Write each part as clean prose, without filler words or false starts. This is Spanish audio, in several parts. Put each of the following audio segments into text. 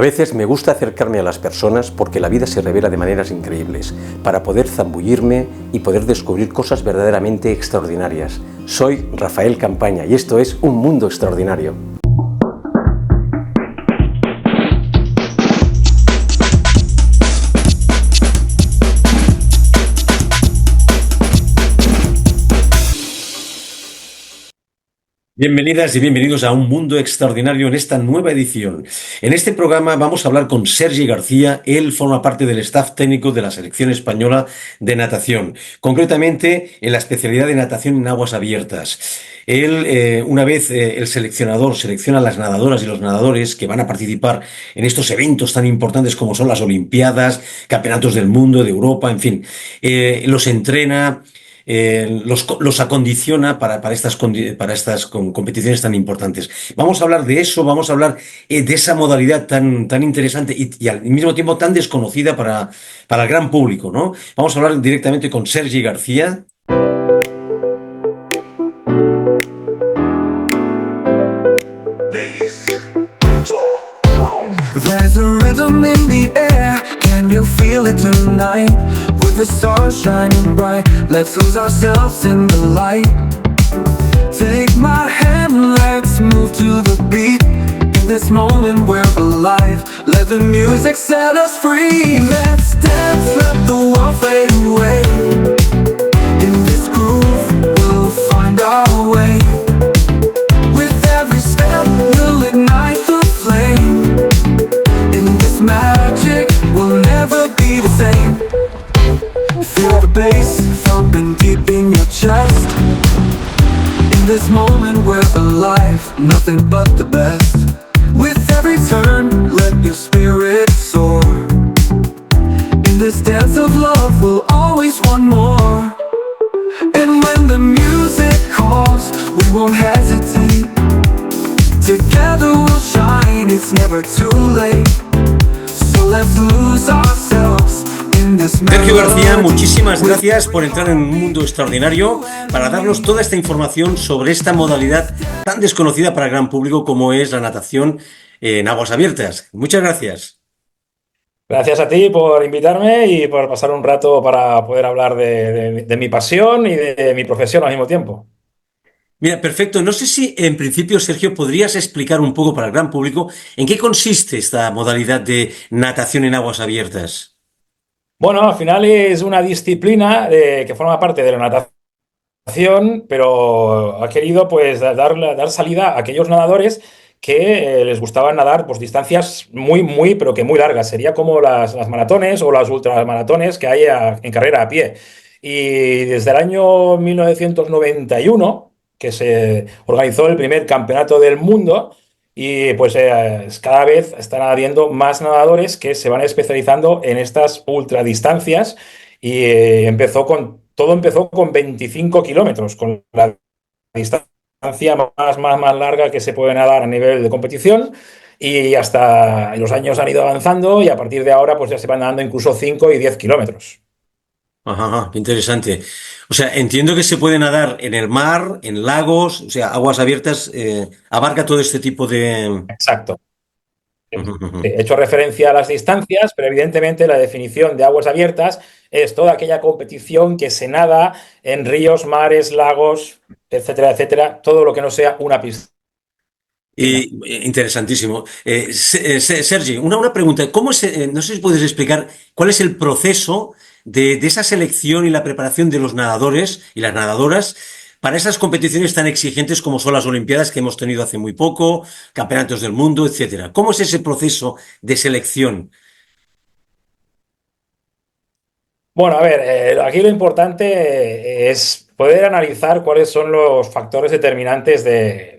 veces me gusta acercarme a las personas porque la vida se revela de maneras increíbles, para poder zambullirme y poder descubrir cosas verdaderamente extraordinarias. Soy Rafael Campaña y esto es Un Mundo Extraordinario. Bienvenidas y bienvenidos a Un Mundo Extraordinario en esta nueva edición. En este programa vamos a hablar con Sergi García. Él forma parte del staff técnico de la selección española de natación, concretamente en la especialidad de natación en aguas abiertas. Él, una vez el seleccionador selecciona a las nadadoras y los nadadores que van a participar en estos eventos tan importantes como son las Olimpiadas, Campeonatos del Mundo, de Europa, en fin, los entrena. Los acondiciona para estas competiciones tan importantes. Vamos a hablar de eso, vamos a hablar de esa modalidad tan interesante y al mismo tiempo tan desconocida para el gran público, ¿no? Vamos a hablar directamente con Sergi García. There's a rhythm in the air, can you feel it tonight? With the stars shining bright, let's lose ourselves in the light. Take my hand, let's move to the beat. In this moment we're alive, let the music set us free. Let's dance, let the world fade away. In this groove we'll find our way. With every step we'll ignite the flame. Magic will never be the same. Feel the bass thumping deep in your chest. In this moment we're alive, nothing but the best. With every turn, let your spirit soar. In this dance of love, we'll always want more. And when the music calls, we won't hesitate. Together we'll shine, it's never too late. Sergio García, muchísimas gracias por entrar en Un Mundo Extraordinario para darnos toda esta información sobre esta modalidad tan desconocida para el gran público como es la natación en aguas abiertas. Muchas gracias. Gracias a ti por invitarme y por pasar un rato para poder hablar de mi pasión y de mi profesión al mismo tiempo. Mira, perfecto. No sé si en principio, Sergio, podrías explicar un poco para el gran público en qué consiste esta modalidad de natación en aguas abiertas. Bueno, al final es una disciplina que forma parte de la natación, pero ha querido pues dar salida a aquellos nadadores que les gustaba nadar pues distancias pero que muy largas. Sería como las maratones o las ultramaratones que hay en carrera a pie. Y desde el año 1991... que se organizó el primer campeonato del mundo y pues cada vez están habiendo más nadadores que se van especializando en estas ultradistancias y todo empezó con 25 kilómetros, con la distancia más larga que se puede nadar a nivel de competición y hasta los años han ido avanzando y a partir de ahora pues ya se van nadando incluso 5 y 10 kilómetros. Ajá, qué interesante. O sea, entiendo que se puede nadar en el mar, en lagos, o sea, aguas abiertas, abarca todo este tipo de... Exacto. He hecho referencia a las distancias, pero evidentemente la definición de aguas abiertas es toda aquella competición que se nada en ríos, mares, lagos, etcétera, etcétera, todo lo que no sea una piscina. Interesantísimo. Sergi, una pregunta. ¿Cómo no sé si puedes explicar cuál es el proceso de esa selección y la preparación de los nadadores y las nadadoras para esas competiciones tan exigentes como son las Olimpiadas que hemos tenido hace muy poco, Campeonatos del Mundo, etcétera? ¿Cómo es ese proceso de selección? Bueno, a ver, aquí lo importante es poder analizar cuáles son los factores determinantes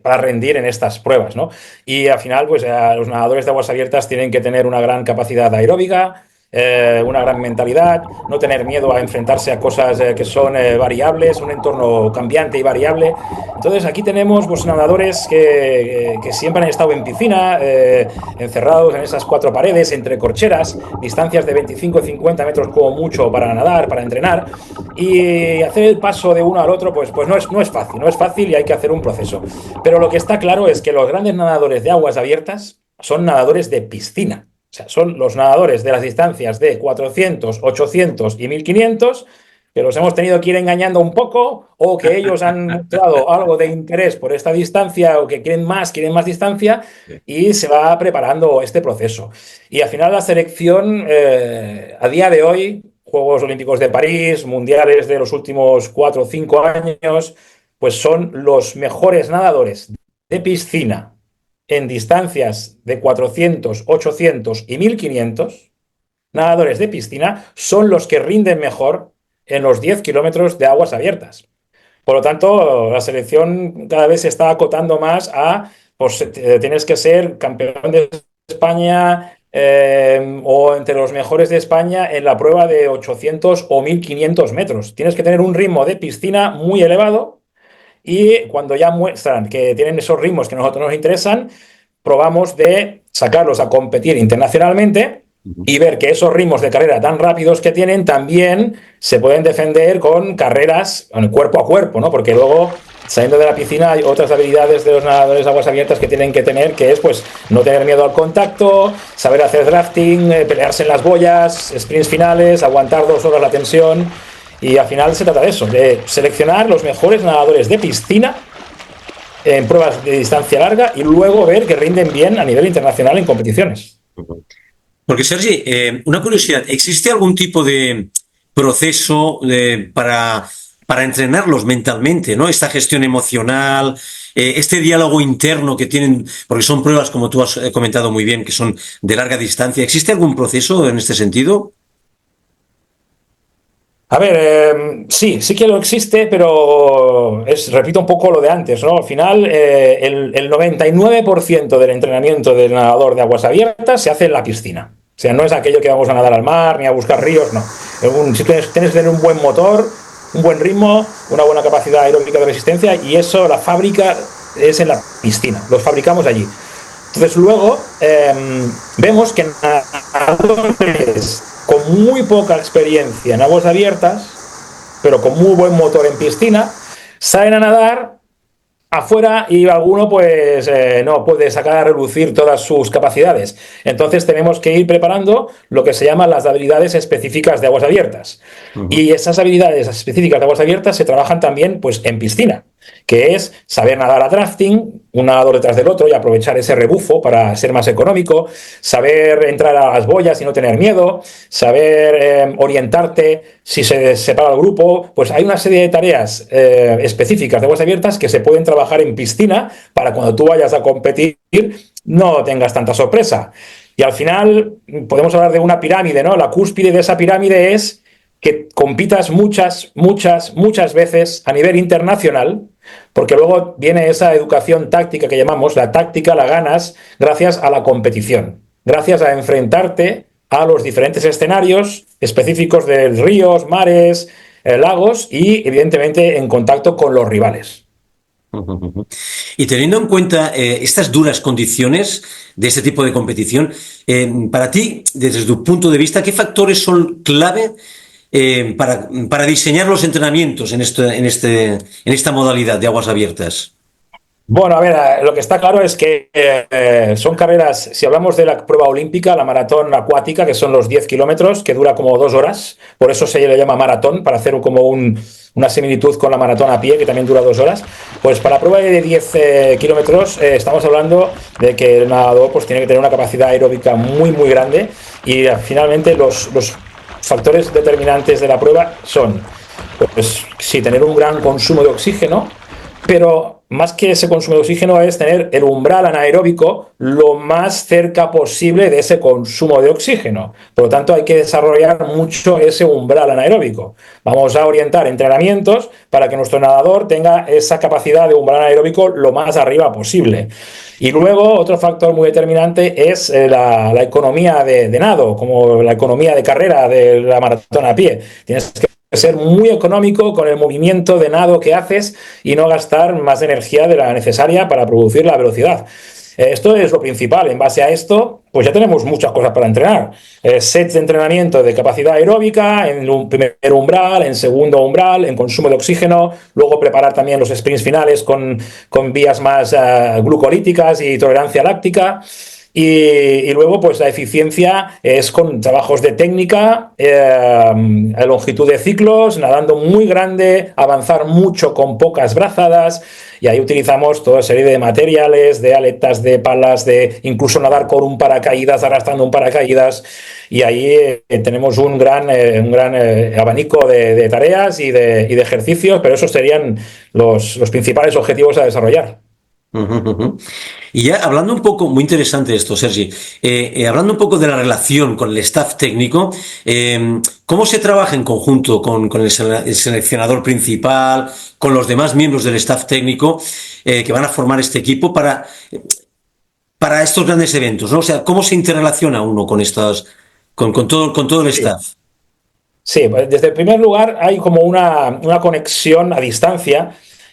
para rendir en estas pruebas, ¿no? Y al final, pues los nadadores de aguas abiertas tienen que tener una gran capacidad aeróbica, una gran mentalidad, no tener miedo a enfrentarse a cosas que son variables, un entorno cambiante y variable. Entonces aquí tenemos pues, nadadores que siempre han estado en piscina, encerrados en esas 4 paredes, entre corcheras, distancias de 25 y 50 metros como mucho para nadar, para entrenar, y hacer el paso de uno al otro pues no es fácil y hay que hacer un proceso. Pero lo que está claro es que los grandes nadadores de aguas abiertas son nadadores de piscina. O sea, son los nadadores de las distancias de 400, 800 y 1500 que los hemos tenido que ir engañando un poco o que ellos han mostrado algo de interés por esta distancia o que quieren más distancia y se va preparando este proceso. Y al final la selección, a día de hoy, Juegos Olímpicos de París, mundiales de los últimos 4 o 5 años, pues son los mejores nadadores de piscina en distancias de 400, 800 y 1500, nadadores de piscina, son los que rinden mejor en los 10 kilómetros de aguas abiertas. Por lo tanto, la selección cada vez se está acotando más a, pues tienes que ser campeón de España o entre los mejores de España en la prueba de 800 o 1500 metros. Tienes que tener un ritmo de piscina muy elevado y cuando ya muestran que tienen esos ritmos que a nosotros nos interesan, probamos de sacarlos a competir internacionalmente y ver que esos ritmos de carrera tan rápidos que tienen también se pueden defender con carreras cuerpo a cuerpo, ¿no? Porque luego, saliendo de la piscina, hay otras habilidades de los nadadores de aguas abiertas que tienen que tener, que es pues no tener miedo al contacto, saber hacer drafting, pelearse en las boyas, sprints finales, aguantar 2 horas la tensión. Y al final se trata de eso, de seleccionar los mejores nadadores de piscina en pruebas de distancia larga y luego ver que rinden bien a nivel internacional en competiciones. Porque, Sergi, una curiosidad, ¿existe algún tipo de proceso para entrenarlos mentalmente, ¿no? Esta gestión emocional, este diálogo interno que tienen, porque son pruebas, como tú has comentado muy bien, que son de larga distancia. ¿Existe algún proceso en este sentido? A ver, sí que lo existe, pero repito un poco lo de antes, ¿no? Al final, el 99% del entrenamiento del nadador de aguas abiertas se hace en la piscina. O sea, no es aquello que vamos a nadar al mar ni a buscar ríos, no. Si tienes que tener un buen motor, un buen ritmo, una buena capacidad aeróbica de resistencia, y eso, la fábrica es en la piscina, los fabricamos allí. Entonces luego vemos que nadadores con muy poca experiencia en aguas abiertas, pero con muy buen motor en piscina, salen a nadar afuera y alguno pues no puede sacar a relucir todas sus capacidades. Entonces tenemos que ir preparando lo que se llaman las habilidades específicas de aguas abiertas. Y esas habilidades específicas de aguas abiertas se trabajan también pues en piscina, que es saber nadar a drafting, un nadador detrás del otro y aprovechar ese rebufo para ser más económico, saber entrar a las boyas y no tener miedo, saber orientarte si se separa el grupo. Pues hay una serie de tareas específicas de aguas abiertas que se pueden trabajar en piscina para cuando tú vayas a competir no tengas tanta sorpresa. Y al final podemos hablar de una pirámide, ¿no? La cúspide de esa pirámide es que compitas muchas veces a nivel internacional, porque luego viene esa educación táctica que llamamos, la táctica la ganas gracias a la competición, gracias a enfrentarte a los diferentes escenarios específicos de ríos, mares, lagos y evidentemente en contacto con los rivales. Y teniendo en cuenta estas duras condiciones de este tipo de competición, para ti, desde tu punto de vista, ¿qué factores son clave para diseñar los entrenamientos en esta modalidad de aguas abiertas? Bueno, a ver, lo que está claro es que son carreras, si hablamos de la prueba olímpica, la maratón acuática, que son los 10 kilómetros, que dura como 2 horas, por eso se le llama maratón, para hacer como una similitud con la maratón a pie, que también dura 2 horas. Pues para la prueba de 10 kilómetros estamos hablando de que el nadador pues, tiene que tener una capacidad aeróbica muy grande y finalmente los factores determinantes de la prueba son, pues sí, tener un gran consumo de oxígeno, pero más que ese consumo de oxígeno es tener el umbral anaeróbico lo más cerca posible de ese consumo de oxígeno. Por lo tanto, hay que desarrollar mucho ese umbral anaeróbico. Vamos a orientar entrenamientos para que nuestro nadador tenga esa capacidad de umbral anaeróbico lo más arriba posible. Y luego, otro factor muy determinante es la economía de nado, como la economía de carrera de la maratón a pie. Tienes que ser muy económico con el movimiento de nado que haces y no gastar más energía de la necesaria para producir la velocidad. Esto es lo principal. En base a esto, pues ya tenemos muchas cosas para entrenar. Sets de entrenamiento de capacidad aeróbica, en un primer umbral, en segundo umbral, en consumo de oxígeno, luego preparar también los sprints finales con vías más glucolíticas y tolerancia láctica. Y luego, pues la eficiencia es con trabajos de técnica, a longitud de ciclos, nadando muy grande, avanzar mucho con pocas brazadas. Y ahí utilizamos toda serie de materiales, de aletas, de palas, de incluso nadar con un paracaídas, arrastrando un paracaídas. Y ahí tenemos un gran abanico de tareas y de ejercicios, pero esos serían los principales objetivos a desarrollar. Ujú, ujú. Y ya hablando un poco, muy interesante esto, Sergi, hablando un poco de la relación con el staff técnico, ¿cómo se trabaja en conjunto con el seleccionador principal, con los demás miembros del staff técnico que van a formar este equipo para estos grandes eventos, ¿no? O sea, ¿cómo se interrelaciona uno con con todo el Sí. staff? Sí, pues, desde el primer lugar hay como una conexión a distancia,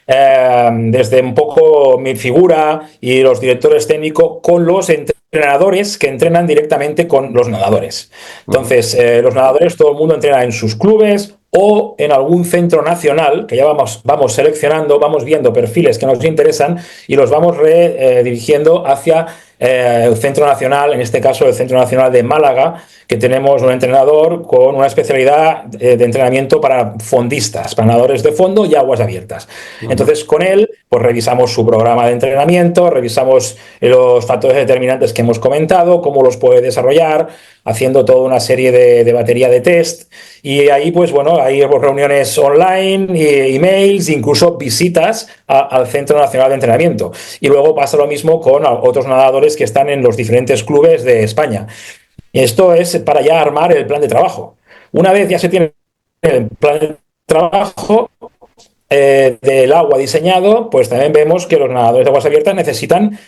desde un poco mi figura y los directores técnicos con los entrenadores que entrenan directamente con los nadadores. Ujú, Entonces, los nadadores, todo el mundo entrena en sus clubes o en algún centro nacional, que ya vamos seleccionando, vamos viendo perfiles que nos interesan y los vamos redirigiendo hacia el Centro Nacional, en este caso el Centro Nacional de Málaga, que tenemos un entrenador con una especialidad de entrenamiento para fondistas, para nadadores de fondo y aguas abiertas. ujú, Entonces, con él, pues revisamos su programa de entrenamiento, revisamos los factores determinantes que hemos comentado, cómo los puede desarrollar, haciendo toda una serie de batería de test. Y ahí, pues bueno, hay reuniones online, emails, incluso visitas al Centro Nacional de Entrenamiento. Y luego pasa lo mismo con otros nadadores que están en los diferentes clubes de España. Esto es para ya armar el plan de trabajo. Una vez ya se tiene el plan de trabajo del agua diseñado, pues también vemos que los nadadores de aguas abiertas necesitan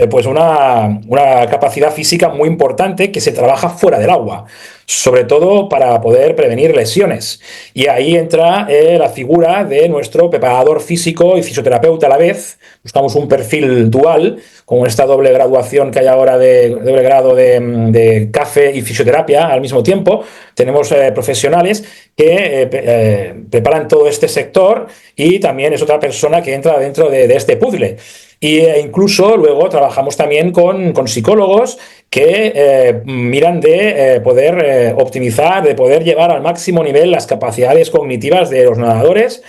pues una capacidad física muy importante que se trabaja fuera del agua, sobre todo para poder prevenir lesiones. Y ahí entra la figura de nuestro preparador físico y fisioterapeuta a la vez. Buscamos un perfil dual, con esta doble graduación que hay ahora de doble grado de CAFE y fisioterapia al mismo tiempo. Tenemos profesionales que preparan todo este sector y también es otra persona que entra dentro de este puzzle. Incluso luego trabajamos también con psicólogos que miran de poder optimizar, de poder llevar al máximo nivel las capacidades cognitivas de los nadadores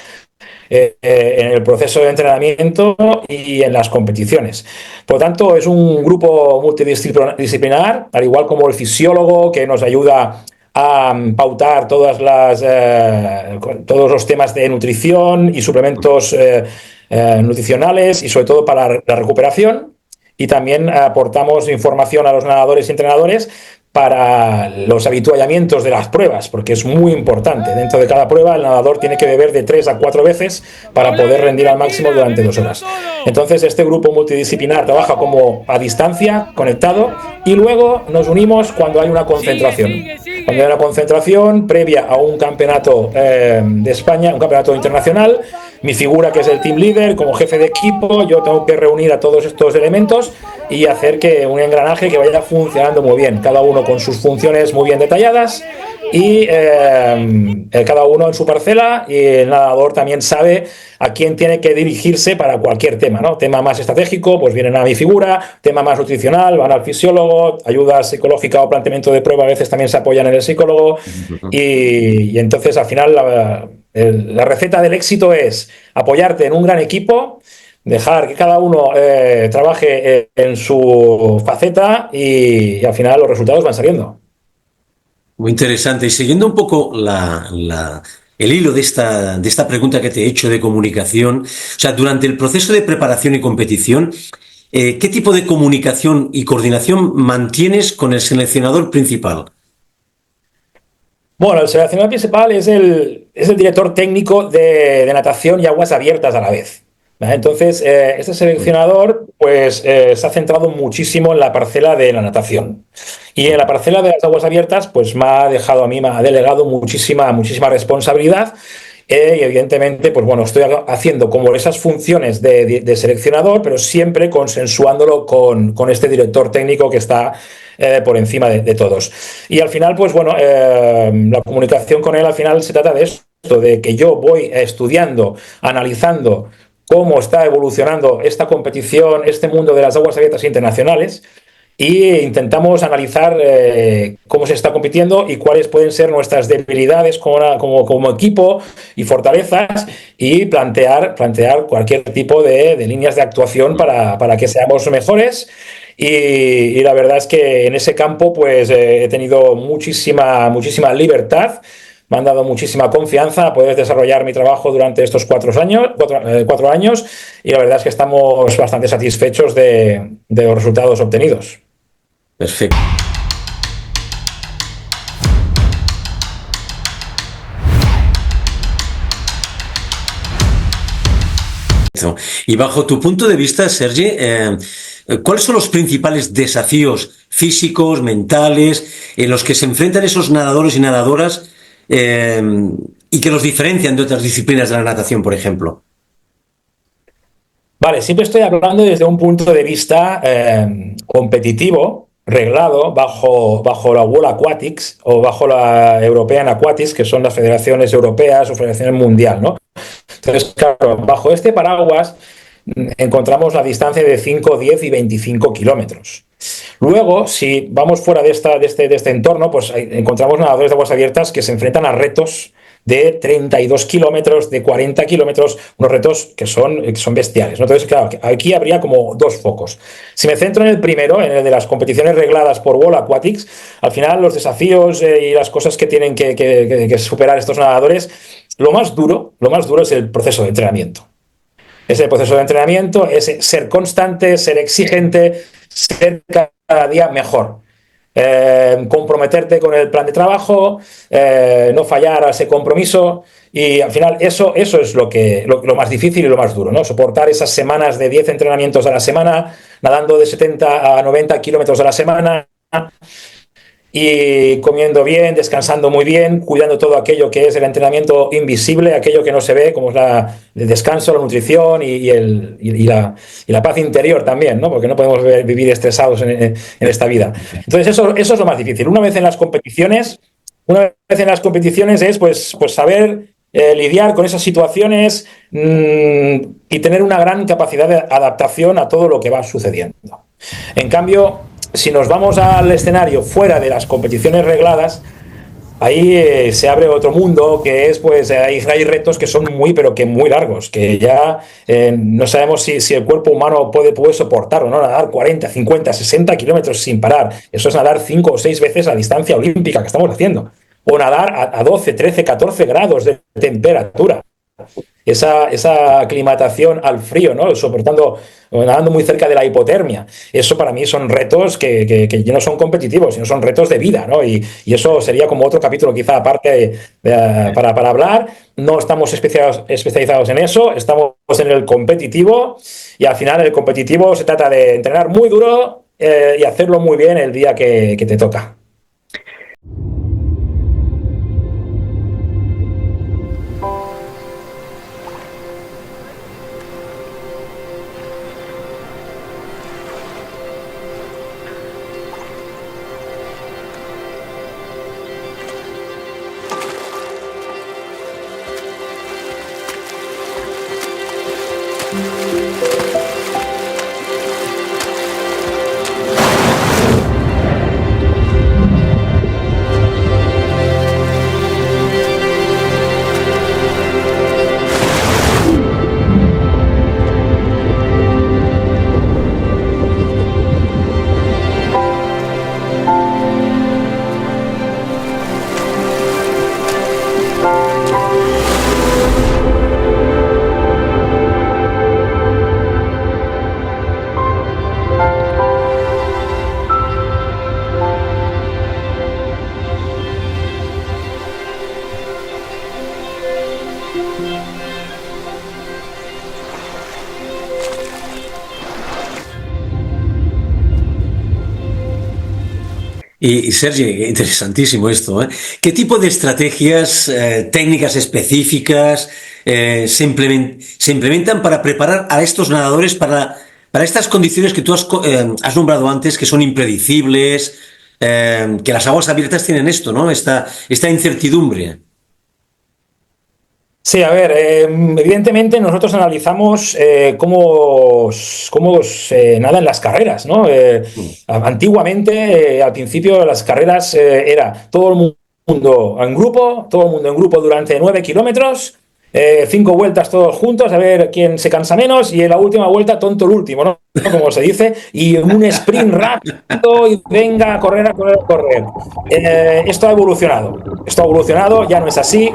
en el proceso de entrenamiento y en las competiciones. Por lo tanto, es un grupo multidisciplinar, al igual como el fisiólogo que nos ayuda a pautar todos los temas de nutrición y suplementos nutricionales y sobre todo para la recuperación. Y también aportamos información a los nadadores y entrenadores para los habituallamientos de las pruebas, porque es muy importante. Dentro de cada prueba, el nadador tiene que beber de 3 a 4 veces para poder rendir al máximo durante 2 horas. Entonces, este grupo multidisciplinar trabaja como a distancia, conectado, y luego nos unimos cuando hay una concentración. Cuando hay una concentración previa a un campeonato de España, un campeonato internacional, mi figura, que es el team leader, como jefe de equipo, yo tengo que reunir a todos estos elementos y hacer que un engranaje que vaya funcionando muy bien, cada uno con sus funciones muy bien detalladas y cada uno en su parcela, y el nadador también sabe a quién tiene que dirigirse para cualquier tema, ¿no? Tema más estratégico, pues vienen a mi figura; tema más nutricional, van al fisiólogo; ayuda psicológica o planteamiento de prueba, a veces también se apoyan en el psicólogo, y entonces al final la receta del éxito es apoyarte en un gran equipo, dejar que cada uno trabaje en su faceta y al final los resultados van saliendo. muy interesante. Y siguiendo un poco el hilo de esta pregunta que te he hecho de comunicación, o sea, durante el proceso de preparación y competición, ¿qué tipo de comunicación y coordinación mantienes con el seleccionador principal? Bueno, el seleccionador principal es el director técnico de natación y aguas abiertas a la vez. ¿Vale? Entonces, este seleccionador pues, se ha centrado muchísimo en la parcela de la natación. Y en la parcela de las aguas abiertas, pues me ha dejado a mí, me ha delegado muchísima responsabilidad. Y evidentemente, pues bueno, estoy haciendo como esas funciones de seleccionador, pero siempre consensuándolo con este director técnico que está por encima de todos. Y al final, pues bueno, la comunicación con él al final se trata de esto, de que yo voy estudiando, analizando cómo está evolucionando esta competición, este mundo de las aguas abiertas internacionales, e intentamos analizar cómo se está compitiendo y cuáles pueden ser nuestras debilidades como equipo y fortalezas, y plantear cualquier tipo de líneas de actuación para que seamos mejores. Y la verdad es que en ese campo pues he tenido muchísima libertad. Me han dado muchísima confianza a poder desarrollar mi trabajo durante estos 4 años, y la verdad es que estamos bastante satisfechos de los resultados obtenidos. Perfecto. Y bajo tu punto de vista, Sergi, ¿cuáles son los principales desafíos físicos, mentales, en los que se enfrentan esos nadadores y nadadoras y que los diferencian de otras disciplinas de la natación, por ejemplo? Vale, siempre estoy hablando desde un punto de vista competitivo, reglado, bajo la World Aquatics o bajo la European Aquatics, que son las federaciones europeas o federaciones mundial, ¿no? Entonces, claro, bajo este paraguas encontramos la distancia de 5, 10 y 25 kilómetros. Luego, si vamos fuera de este entorno, pues encontramos nadadores de aguas abiertas que se enfrentan a retos de 32 kilómetros, de 40 kilómetros, unos retos que son bestiales, ¿no? Entonces, claro, aquí habría como dos focos. Si me centro en el primero, en el de las competiciones regladas por World Aquatics, al final los desafíos y las cosas que tienen que superar estos nadadores, lo más duro es el proceso de entrenamiento. Es el proceso de entrenamiento, es ser constante, ser exigente, ser cada día mejor. Comprometerte con el plan de trabajo, no fallar a ese compromiso, y al final eso es lo más difícil y lo más duro, ¿no? Soportar esas semanas de 10 entrenamientos a la semana, nadando de 70 a 90 kilómetros a la semana, y comiendo bien, descansando muy bien, cuidando todo aquello que es el entrenamiento invisible, aquello que no se ve, como es el descanso, la nutrición y la paz interior también, ¿no? Porque no podemos vivir estresados en esta vida. Entonces eso es lo más difícil. Una vez en las competiciones es pues saber lidiar con esas situaciones y tener una gran capacidad de adaptación a todo lo que va sucediendo. En cambio, si nos vamos al escenario fuera de las competiciones regladas, ahí se abre otro mundo, que es, pues, hay retos que son pero que muy largos, que ya no sabemos si el cuerpo humano puede soportar o no, nadar 40, 50, 60 kilómetros sin parar. Eso es nadar 5 o 6 veces la distancia olímpica que estamos haciendo. O nadar a 12, 13, 14 grados de temperatura. Esa aclimatación al frío, ¿no? Nadando muy cerca de la hipotermia. Eso para mí son retos que no son competitivos, sino son retos de vida, ¿no? Y eso sería como otro capítulo quizá aparte para hablar. No estamos especializados en eso, estamos en el competitivo, y al final el competitivo se trata de entrenar muy duro y hacerlo muy bien el día que te toca. Y Sergi, interesantísimo esto, ¿eh? ¿Qué tipo de estrategias, técnicas específicas se implementan para preparar a estos nadadores para estas condiciones que tú has nombrado antes, que son impredecibles, que las aguas abiertas tienen esto, ¿no? Esta incertidumbre. Sí, a ver, evidentemente nosotros analizamos cómo se nada en las carreras, ¿no? Antiguamente, al principio, las carreras era todo el mundo en grupo, todo el mundo en grupo durante 9 kilómetros, 5 vueltas todos juntos, a ver quién se cansa menos, y en la última vuelta, tonto el último, ¿no? Como se dice, y un sprint rápido y venga a correr, a correr, a correr. Esto ha evolucionado, ya no es así.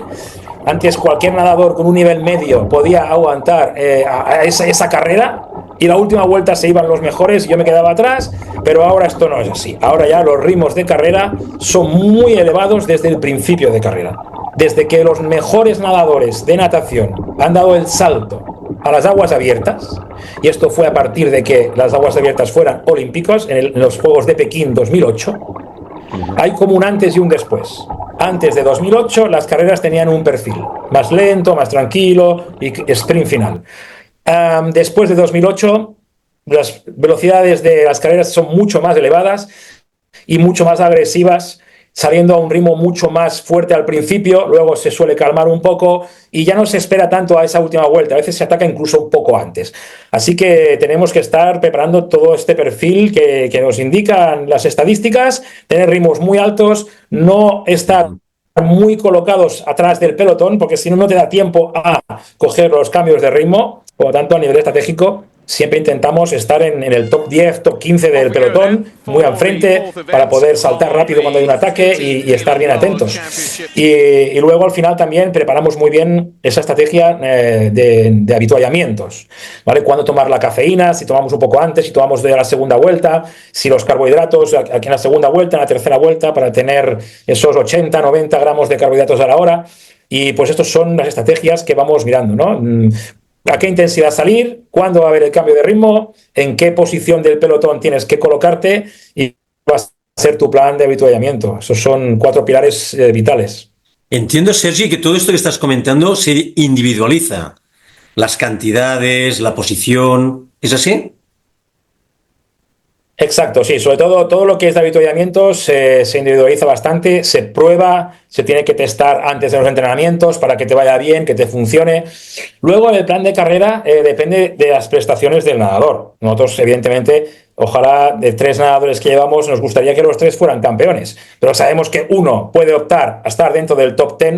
Antes cualquier nadador con un nivel medio podía aguantar a esa carrera y la última vuelta se iban los mejores y yo me quedaba atrás, pero ahora esto no es así. Ahora ya los ritmos de carrera son muy elevados desde el principio de carrera. Desde que los mejores nadadores de natación han dado el salto a las aguas abiertas, y esto fue a partir de que las aguas abiertas fueran olímpicos en los Juegos de Pekín 2008, hay como un antes y un después. Antes de 2008 las carreras tenían un perfil más lento, más tranquilo y sprint final. Después de 2008 las velocidades de las carreras son mucho más elevadas y mucho más agresivas, saliendo a un ritmo mucho más fuerte al principio, luego se suele calmar un poco y ya no se espera tanto a esa última vuelta, a veces se ataca incluso un poco antes. Así que tenemos que estar preparando todo este perfil que nos indican las estadísticas, tener ritmos muy altos, no estar muy colocados atrás del pelotón, porque si no, no te da tiempo a coger los cambios de ritmo. Por lo tanto, a nivel estratégico, siempre intentamos estar en el top 10, top 15 del pelotón, muy al frente, para poder saltar rápido cuando hay un ataque y estar bien atentos. Y luego al final también preparamos muy bien esa estrategia de habituallamientos, ¿vale? Cuándo tomar la cafeína, si tomamos un poco antes, si tomamos de la segunda vuelta, si los carbohidratos aquí en la segunda vuelta, en la tercera vuelta, para tener esos 80, 90 gramos de carbohidratos a la hora. Y pues estas son las estrategias que vamos mirando, ¿no? ¿A qué intensidad salir? ¿Cuándo va a haber el cambio de ritmo? ¿En qué posición del pelotón tienes que colocarte? Y va a ser tu plan de habituallamiento. Esos son 4 pilares vitales. Entiendo, Sergi, que todo esto que estás comentando se individualiza. Las cantidades, la posición. ¿Es así? Exacto, sí, sobre todo lo que es de habituallamiento se individualiza bastante, se prueba, se tiene que testar antes de los entrenamientos para que te vaya bien, que te funcione. Luego el plan de carrera depende de las prestaciones del nadador. Nosotros, evidentemente, ojalá de 3 nadadores que llevamos, nos gustaría que los 3 fueran campeones, pero sabemos que uno puede optar a estar dentro del top 10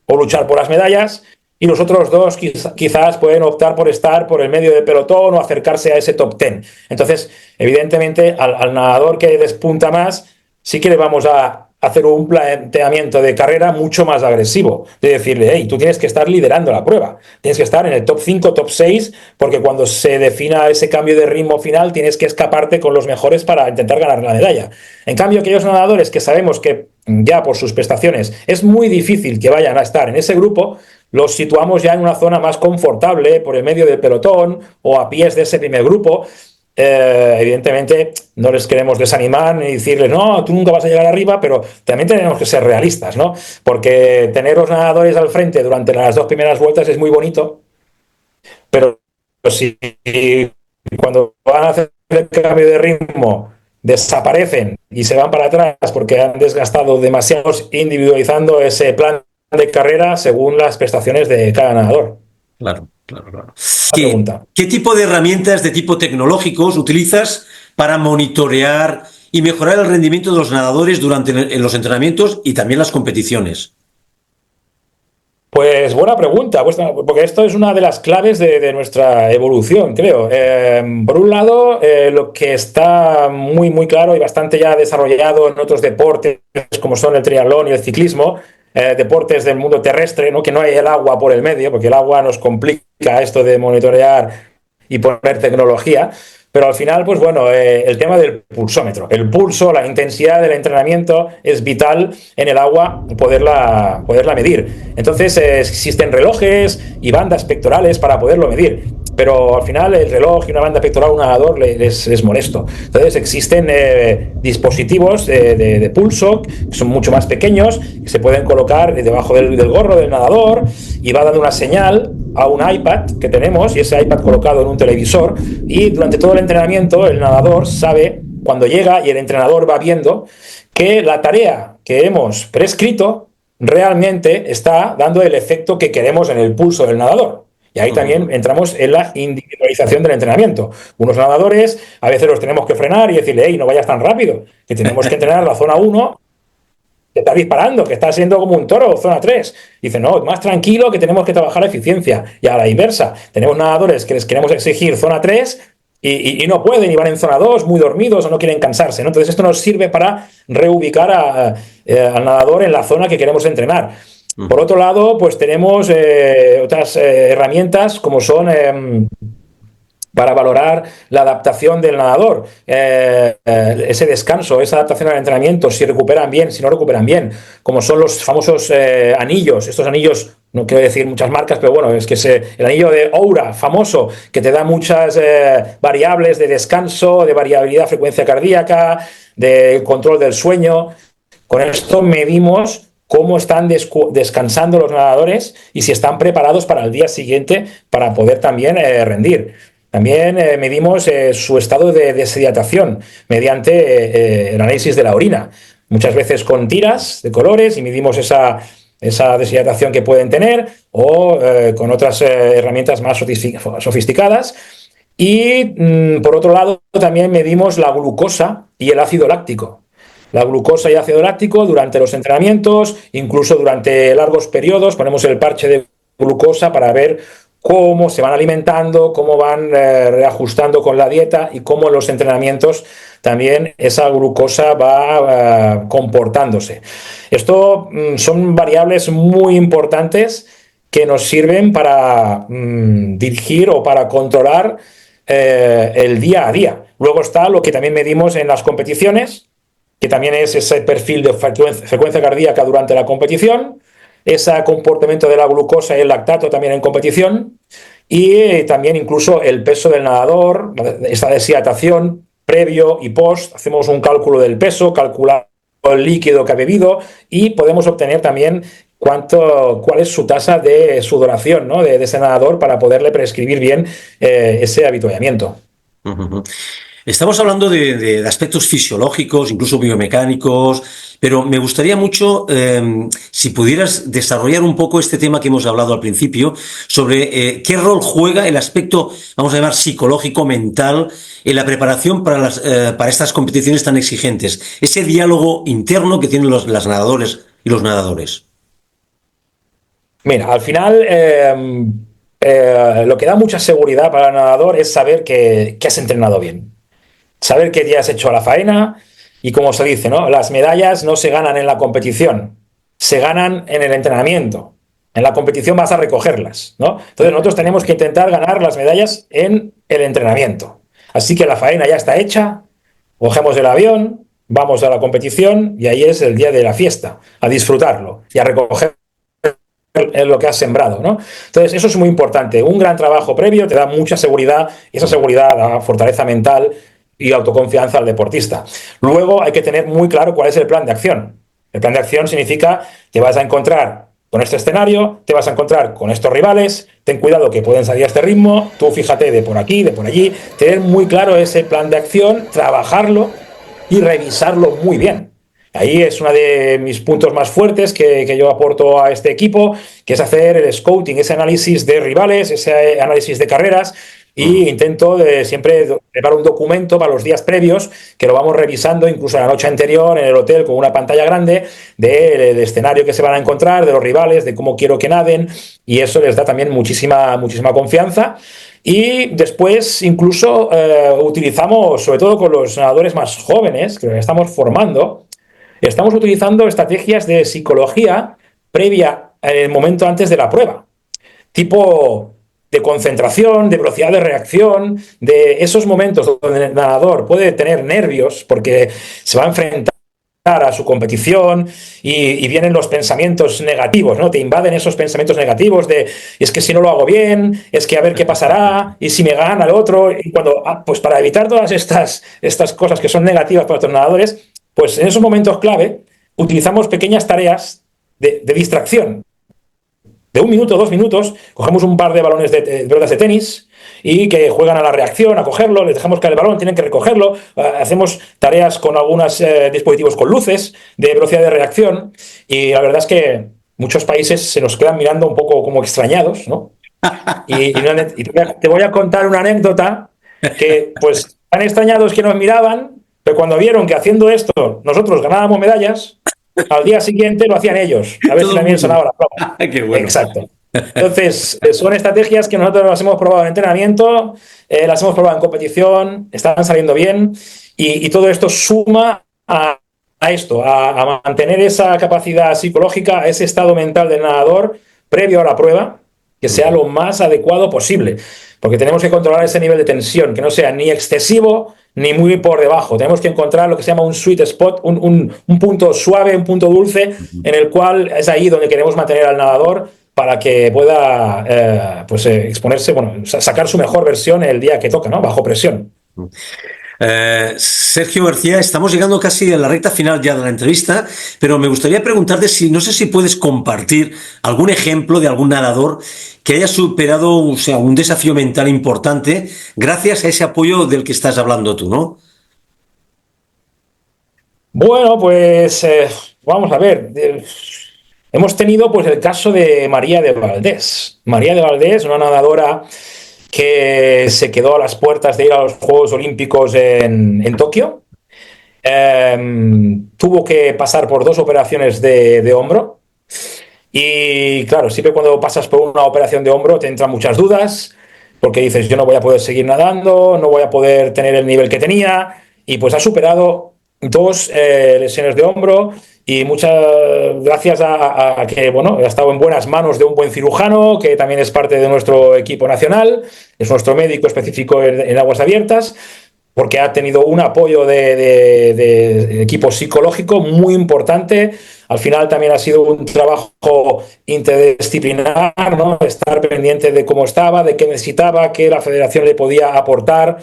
o luchar por las medallas, y los otros 2 quizás pueden optar por estar por el medio del pelotón o acercarse a ese top 10. Entonces, evidentemente, al nadador que despunta más, sí que le vamos a hacer un planteamiento de carrera mucho más agresivo, de decirle, hey, tú tienes que estar liderando la prueba, tienes que estar en el top 5, top 6, porque cuando se defina ese cambio de ritmo final, tienes que escaparte con los mejores para intentar ganar la medalla. En cambio, aquellos nadadores que sabemos que ya por sus prestaciones es muy difícil que vayan a estar en ese grupo, los situamos ya en una zona más confortable por el medio del pelotón o a pies de ese primer grupo. Evidentemente no les queremos desanimar ni decirles, no, tú nunca vas a llegar arriba, pero también tenemos que ser realistas, ¿no? Porque tener los nadadores al frente durante las 2 primeras vueltas es muy bonito, pero si cuando van a hacer el cambio de ritmo desaparecen y se van para atrás porque han desgastado demasiado, individualizando ese plan de carrera según las prestaciones de cada nadador. Claro. ¿Qué tipo de herramientas de tipo tecnológicos utilizas para monitorear y mejorar el rendimiento de los nadadores durante los entrenamientos y también las competiciones? Pues buena pregunta, porque esto es una de las claves de nuestra evolución, creo. Por un lado, lo que está muy, muy claro y bastante ya desarrollado en otros deportes, como son el triatlón y el ciclismo, deportes del mundo terrestre, ¿no? Que no hay el agua por el medio, porque el agua nos complica esto de monitorear y poner tecnología. Pero al final, pues bueno, el tema del pulsómetro. El pulso, la intensidad del entrenamiento es vital en el agua poderla medir. Entonces existen relojes y bandas pectorales para poderlo medir. Pero al final el reloj y una banda pectoral a un nadador es molesto. Entonces existen dispositivos de pulso que son mucho más pequeños, que se pueden colocar debajo del gorro del nadador y va dando una señal a un iPad que tenemos, y ese iPad colocado en un televisor, y durante todo el entrenamiento el nadador sabe cuando llega y el entrenador va viendo que la tarea que hemos prescrito realmente está dando el efecto que queremos en el pulso del nadador. Y ahí también entramos en la individualización del entrenamiento. Unos nadadores a veces los tenemos que frenar y decirle, hey, no vayas tan rápido, que tenemos que entrenar la zona 1, que está disparando, que está siendo como un toro, zona 3. Dice, no, más tranquilo, que tenemos que trabajar la eficiencia. Y a la inversa, tenemos nadadores que les queremos exigir zona 3 y no pueden, y van en zona 2 muy dormidos o no quieren cansarse, ¿no? Entonces esto nos sirve para reubicar al nadador en la zona que queremos entrenar. Por otro lado, pues tenemos otras herramientas como son para valorar la adaptación del nadador, ese descanso, esa adaptación al entrenamiento, si recuperan bien, si no recuperan bien, como son los famosos anillos. Estos anillos, no quiero decir muchas marcas, pero bueno, es que el anillo de Oura, famoso, que te da muchas variables de descanso, de variabilidad, frecuencia cardíaca, de control del sueño. Con esto medimos cómo están descansando los nadadores y si están preparados para el día siguiente para poder también rendir. También medimos su estado de deshidratación mediante el análisis de la orina, muchas veces con tiras de colores, y medimos esa deshidratación que pueden tener, o con otras herramientas más sofisticadas. Y por otro lado también medimos la glucosa y el ácido láctico. La glucosa y ácido láctico durante los entrenamientos, incluso durante largos periodos, ponemos el parche de glucosa para ver cómo se van alimentando, cómo van reajustando con la dieta y cómo en los entrenamientos también esa glucosa va comportándose. Esto son variables muy importantes que nos sirven para dirigir o para controlar el día a día. Luego está lo que también medimos en las competiciones, que también es ese perfil de frecuencia cardíaca durante la competición, ese comportamiento de la glucosa y el lactato también en competición, y también incluso el peso del nadador, esta deshidratación previo y post. Hacemos un cálculo del peso, calculamos el líquido que ha bebido y podemos obtener también cuál es su tasa de sudoración, ¿no?, de ese nadador, para poderle prescribir bien ese avituallamiento. Estamos hablando de aspectos fisiológicos, incluso biomecánicos, pero me gustaría mucho si pudieras desarrollar un poco este tema que hemos hablado al principio, sobre qué rol juega el aspecto, vamos a llamar, psicológico, mental, en la preparación para estas competiciones tan exigentes. Ese diálogo interno que tienen las nadadoras y los nadadores. Mira, al final lo que da mucha seguridad para el nadador es saber que has entrenado bien. Saber qué día has hecho la faena, y como se dice, ¿no?, las medallas no se ganan en la competición, se ganan en el entrenamiento. En la competición vas a recogerlas, ¿no? Entonces nosotros tenemos que intentar ganar las medallas en el entrenamiento. Así que la faena ya está hecha, cogemos el avión, vamos a la competición y ahí es el día de la fiesta, a disfrutarlo y a recoger lo que has sembrado, ¿no? Entonces eso es muy importante. Un gran trabajo previo te da mucha seguridad, y esa seguridad da fortaleza mental y autoconfianza al deportista. Luego hay que tener muy claro cuál es el plan de acción. El plan de acción significa que vas a encontrar con este escenario, te vas a encontrar con estos rivales, ten cuidado que pueden salir a este ritmo, tú fíjate de por aquí, de por allí, tener muy claro ese plan de acción, trabajarlo y revisarlo muy bien. Ahí es uno de mis puntos más fuertes que yo aporto a este equipo, que es hacer el scouting, ese análisis de rivales, ese análisis de carreras. Y intento siempre preparar un documento para los días previos, que lo vamos revisando incluso la noche anterior en el hotel con una pantalla grande del escenario que se van a encontrar, de los rivales, de cómo quiero que naden, y eso les da también muchísima confianza. Y después incluso utilizamos, sobre todo con los nadadores más jóvenes, que estamos formando, estamos utilizando estrategias de psicología previa, en el momento antes de la prueba, tipo de concentración, de velocidad de reacción, de esos momentos donde el nadador puede tener nervios porque se va a enfrentar a su competición y vienen los pensamientos negativos, ¿no? Te invaden esos pensamientos negativos de es que si no lo hago bien, es que a ver qué pasará, y si me gana el otro. Y cuando, pues para evitar todas estas cosas que son negativas para los nadadores, pues en esos momentos clave utilizamos pequeñas tareas de distracción, de 1 minuto, 2 minutos, cogemos un par de balones de pelotas de tenis y que juegan a la reacción, a cogerlo, les dejamos caer el balón, tienen que recogerlo, hacemos tareas con algunos dispositivos con luces de velocidad de reacción y la verdad es que muchos países se nos quedan mirando un poco como extrañados, ¿no? Y te voy a contar una anécdota que, pues, tan extrañados que nos miraban, pero cuando vieron que haciendo esto nosotros ganábamos medallas, al día siguiente lo hacían ellos. A ver Todo si el también mundo. sonaba la broma. Qué bueno. Exacto. Entonces, son estrategias que nosotros las hemos probado en entrenamiento, las hemos probado en competición, están saliendo bien y todo esto suma a esto, a mantener esa capacidad psicológica, a ese estado mental del nadador previo a la prueba, que sea lo más adecuado posible, porque tenemos que controlar ese nivel de tensión, que no sea ni excesivo ni muy por debajo. Tenemos que encontrar lo que se llama un sweet spot, un punto suave, un punto dulce, en el cual es ahí donde queremos mantener al nadador para que pueda exponerse, bueno, sacar su mejor versión el día que toca, ¿no? Bajo presión. Sergio García, estamos llegando casi a la recta final ya de la entrevista, pero me gustaría preguntarte si, no sé si puedes compartir algún ejemplo de algún nadador que haya superado, o sea, un desafío mental importante gracias a ese apoyo del que estás hablando tú, ¿no? Bueno, pues vamos a ver. Hemos tenido pues el caso de María de Valdés. María de Valdés, una nadadora que se quedó a las puertas de ir a los Juegos Olímpicos en Tokio. Tuvo que pasar por 2 operaciones de hombro. Y claro, siempre cuando pasas por una operación de hombro te entran muchas dudas, porque dices, yo no voy a poder seguir nadando, no voy a poder tener el nivel que tenía, y pues ha superado 2 lesiones de hombro, y muchas gracias a que bueno, ha estado en buenas manos de un buen cirujano, que también es parte de nuestro equipo nacional, es nuestro médico específico en aguas abiertas, porque ha tenido un apoyo de equipo psicológico muy importante. Al final también ha sido un trabajo interdisciplinar, ¿no? Estar pendiente de cómo estaba, de qué necesitaba, qué la federación le podía aportar,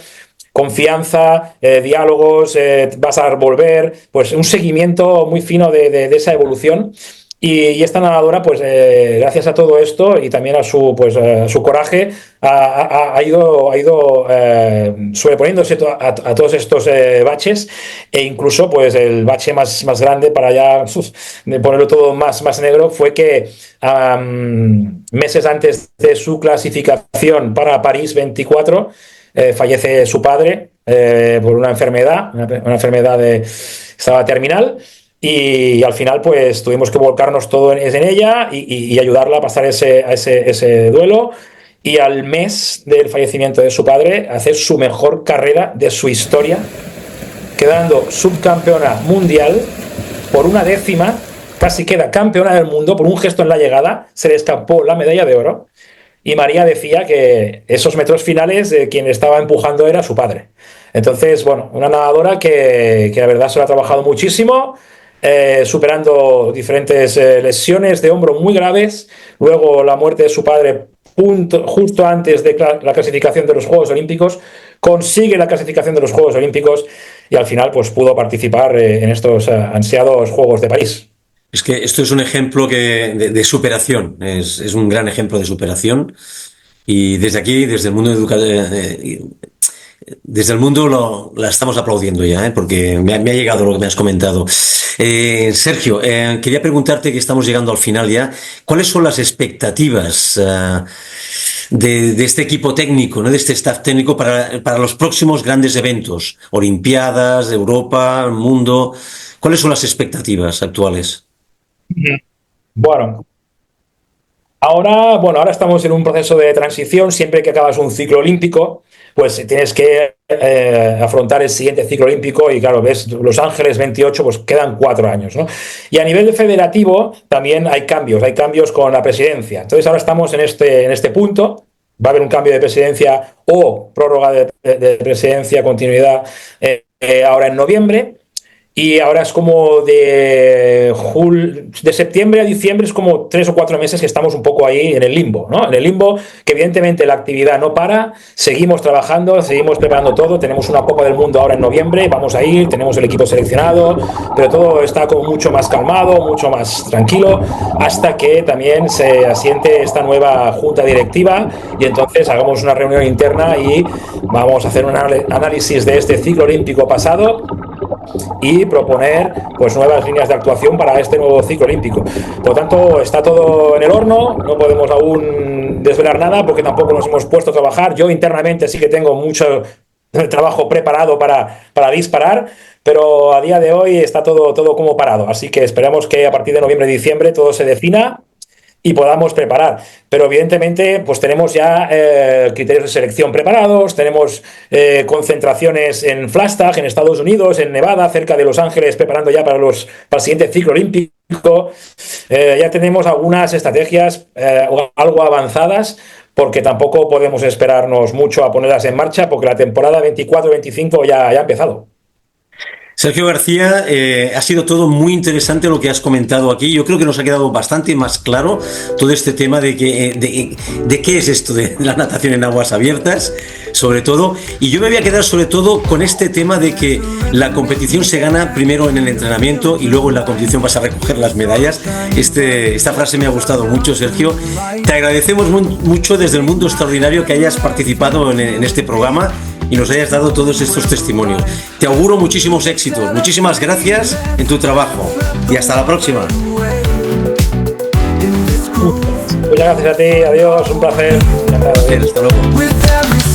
confianza, diálogos, vas a volver, pues un seguimiento muy fino de esa evolución. Y esta nadadora, pues gracias a todo esto y también a su coraje, ha ido sobreponiéndose a todos estos baches, e incluso pues el bache más grande para ya de ponerlo todo más negro fue que meses antes de su clasificación para París 24 fallece su padre por una enfermedad, estaba terminal. Y al final, pues tuvimos que volcarnos todo en ella y ayudarla a pasar ese duelo. Y al mes del fallecimiento de su padre, hacer su mejor carrera de su historia, quedando subcampeona mundial por 1/10, casi queda campeona del mundo por un gesto en la llegada, se le escapó la medalla de oro. Y María decía que esos metros finales, quien estaba empujando era su padre. Entonces, bueno, una nadadora que la verdad se lo ha trabajado muchísimo. Superando diferentes lesiones de hombro muy graves, luego la muerte de su padre justo antes de la clasificación de los Juegos Olímpicos, consigue la clasificación de los Juegos Olímpicos y al final pues pudo participar en estos ansiados Juegos de París. Es que esto es un ejemplo de superación, es un gran ejemplo de superación y desde aquí, desde el mundo desde el mundo la estamos aplaudiendo ya, porque me ha llegado lo que me has comentado. Sergio, quería preguntarte, que estamos llegando al final ya, ¿cuáles son las expectativas de este equipo técnico, ¿no? De este staff técnico para los próximos grandes eventos, Olimpiadas, Europa, mundo? ¿Cuáles son las expectativas actuales? Bueno, ahora estamos en un proceso de transición. Siempre que acabas un ciclo olímpico, pues tienes que afrontar el siguiente ciclo olímpico y claro, ves Los Ángeles 28, pues quedan 4 años, ¿no? Y a nivel federativo también hay cambios con la presidencia. Entonces ahora estamos en este punto. Va a haber un cambio de presidencia o prórroga de presidencia, continuidad ahora en noviembre. Y ahora es como de septiembre a diciembre, es como 3 o 4 meses que estamos un poco ahí en el limbo, ¿no? En el limbo, que evidentemente la actividad no para, seguimos trabajando, seguimos preparando todo, tenemos una Copa del Mundo ahora en noviembre, vamos a ir, tenemos el equipo seleccionado, pero todo está como mucho más calmado, mucho más tranquilo, hasta que también se asiente esta nueva junta directiva y entonces hagamos una reunión interna y vamos a hacer un análisis de este ciclo olímpico pasado y proponer pues nuevas líneas de actuación para este nuevo ciclo olímpico. Por lo tanto, está todo en el horno, no podemos aún desvelar nada porque tampoco nos hemos puesto a trabajar. Yo internamente sí que tengo mucho trabajo preparado para disparar, pero a día de hoy está todo como parado. Así que esperamos que a partir de noviembre y diciembre todo se defina y podamos preparar. Pero evidentemente pues tenemos ya criterios de selección preparados, tenemos concentraciones en Flagstaff, en Estados Unidos, en Nevada, cerca de Los Ángeles, preparando ya para el siguiente ciclo olímpico. Ya tenemos algunas estrategias algo avanzadas, porque tampoco podemos esperarnos mucho a ponerlas en marcha, porque la temporada 24-25 ya ha empezado. Sergio García, ha sido todo muy interesante lo que has comentado aquí. Yo creo que nos ha quedado bastante más claro todo este tema de qué es esto de la natación en aguas abiertas, sobre todo. Y yo me voy a quedar sobre todo con este tema de que la competición se gana primero en el entrenamiento y luego en la competición vas a recoger las medallas. Esta frase me ha gustado mucho, Sergio. Te agradecemos mucho desde el Mundo Extraordinario que hayas participado en este programa y nos hayas dado todos estos testimonios. Te auguro muchísimos éxitos, muchísimas gracias en tu trabajo y hasta la próxima. Muchas gracias a ti, adiós, un placer. Hasta luego.